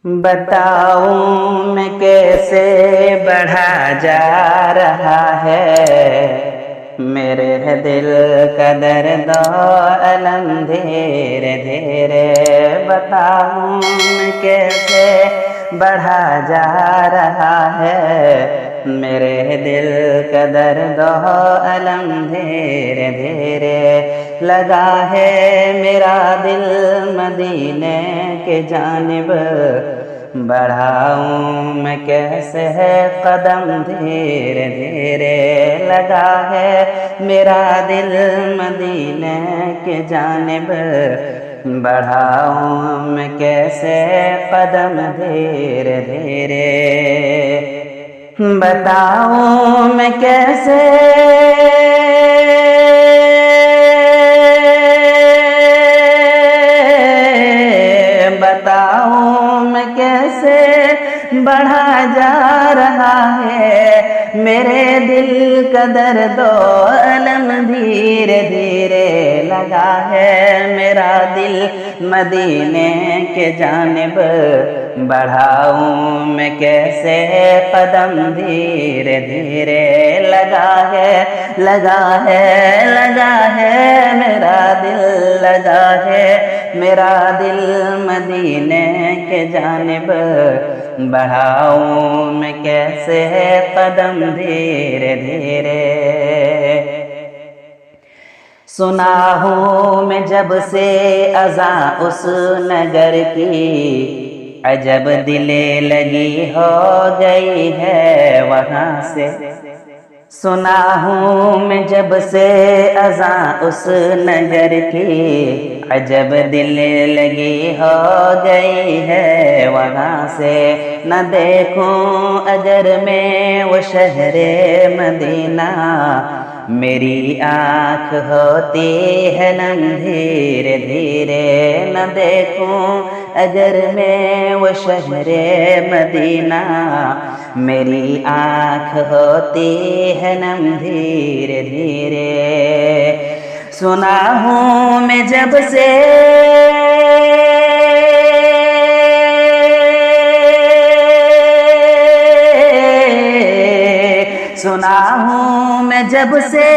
بتاؤں میں کیسے بڑھا جا رہا ہے میرے دل کا درد و الم دھیرے دھیرے۔ بتاؤں میں کیسے بڑھا جا رہا ہے میرے دل کا درد و الم دھیرے دھیرے۔ لگا ہے میرا دل مدینے کے جانب، بڑھاؤں میں کیسے قدم دھیرے دھیرے۔ لگا ہے میرا دل مدینے کے جانب، بڑھاؤں میں کیسے قدم دھیرے دھیرے۔ بتاؤں میں کیسے بڑھا جا رہا ہے میرے دل کا درد و الم دھیرے دھیرے۔ لگا ہے میرا دل مدینے کے جانب، بڑھاؤں میں کیسے قدم دھیرے دھیرے۔ لگا ہے میرا دل، لگا ہے میرا دل مدینے کے جانب، بڑھاؤں میں کیسے قدم دھیرے دھیرے۔ سنا ہوں میں جب سے اذاں اس نگر کی، عجب دلے لگی ہو گئی ہے وہاں سے۔ سنا ہوں میں جب سے اذاں اس نگر کی، عجب دلے لگی ہو گئی ہے وہاں سے۔ نہ دیکھوں اگر میں وہ شہر مدینہ، میری آنکھ ہوتی ہے نم دھیرے دھیرے۔ نہ دیکھوں اگر میں وہ شہر مدینہ، میری آنکھ ہوتی ہے نم دھیرے دھیرے۔ سنا ہوں میں جب سے سنا ہوں میں جب سے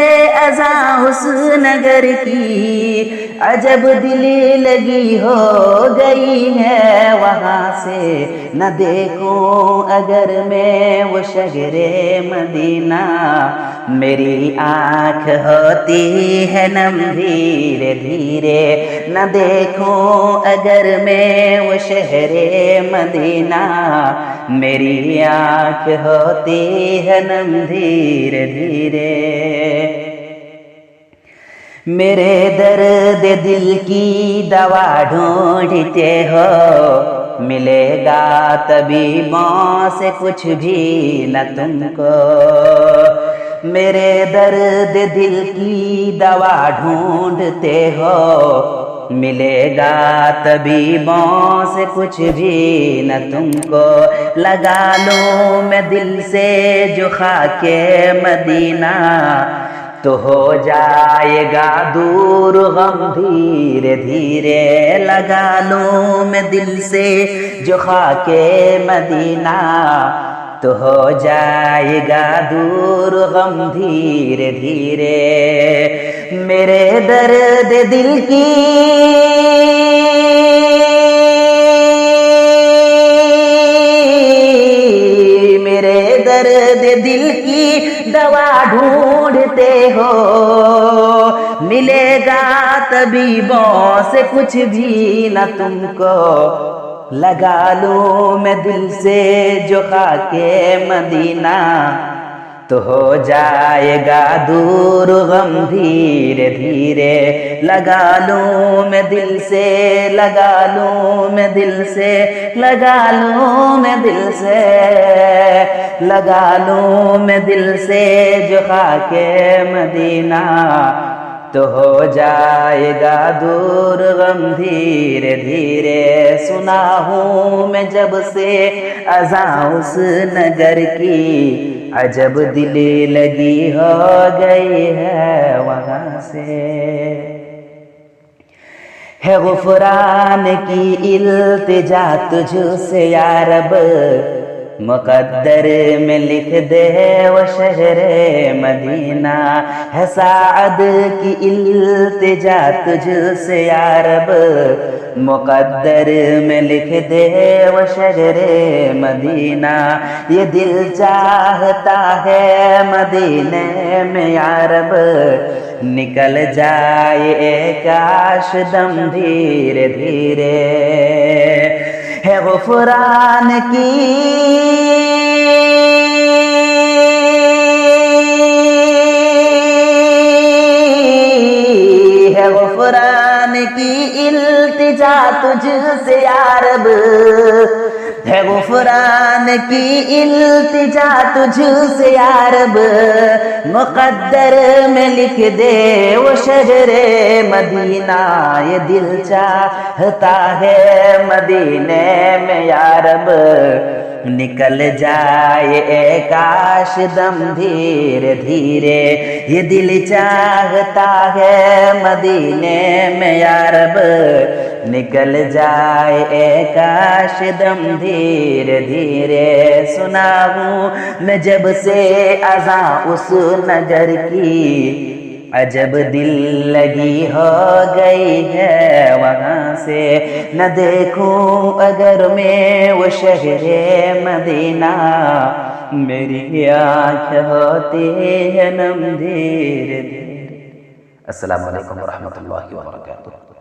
اذاں اس نگر کی، عجب دلی لگی ہو گئی ہے وہاں سے۔ نہ دیکھوں اگر میں وہ شہر مدینہ، میری آنکھ ہوتی ہے نم دھیرے دھیرے۔ نہ دیکھوں اگر میں وہ شہر مدینہ، میری آنکھ ہوتی ہے نم دھیرے دھیرے۔ میرے درد دل کی دوا ڈھونڈتے ہو، ملے گا طبیبوں سے کچھ بھی نہ تم کو۔ میرے درد دل کی دوا ڈھونڈتے ہو، ملے گا طبیبوں سے کچھ بھی نہ تم کو۔ لگا لوں میں دل سے جو خاک مدینہ، تو ہو جائے گا دور غم دھیرے دھیرے۔ لگا لوں میں دل سے جو خاک مدینہ، تو ہو جائے گا دور غم دھیرے دھیرے۔ میرے درد دل کی درد دل کی دوا ڈھونڈتے ہو، ملے گا طبیبوں سے کچھ بھی نہ تم کو۔ لگا لوں میں دل سے جو خاک مدینہ، تو ہو جائے گا دور غم دھیرے دھیرے۔ لگا لوں میں دل سے، لگا لوں میں دل سے، لگا لوں میں دل سے، لگا لوں میں دل سے جو خاک مدینہ، تو ہو جائے گا دور غم دھیرے دھیرے۔ سنا ہوں میں جب سے اذاں اس نگر کی، عجب دلی لگی ہو گئی ہے وہاں سے۔ ہے غفران کی التجا تجھ سے یا رب، مقدر میں لکھ دے وہ شہر مدینہ، ہے سعد کی التجا تجھ سے یا رب، مقدر میں لکھ دے وہ شہر مدینہ، یہ دل چاہتا ہے مدینے میں یا رب، نکل جائے کاش دم دھیرے دھیرے، ہے غفران کی ہے غفران کی التجا تجھ سے یا رب، ہے غفران کی التجا تجھ سے یا رب، مقدر میں لکھ دے وہ شہر مدینہ، یہ دل چاہتا ہے مدینے میں یا رب، نکل جائے کاش دم دھیرے دھیرے، یہ دل چاہتا ہے مدینے میں یا رب، نکل جائے کاش دم دھیرے دھیرے، سنا ہوں میں جب سے اذاں اس نگر کی، عجب دل لگی ہو گئی ہے وہاں سے، نہ دیکھوں اگر میں وہ شہر مدینہ، میری آنکھ ہوتی ہے نم دھیرے دھیرے۔ السلام علیکم ورحمۃ اللہ وبرکاتہ۔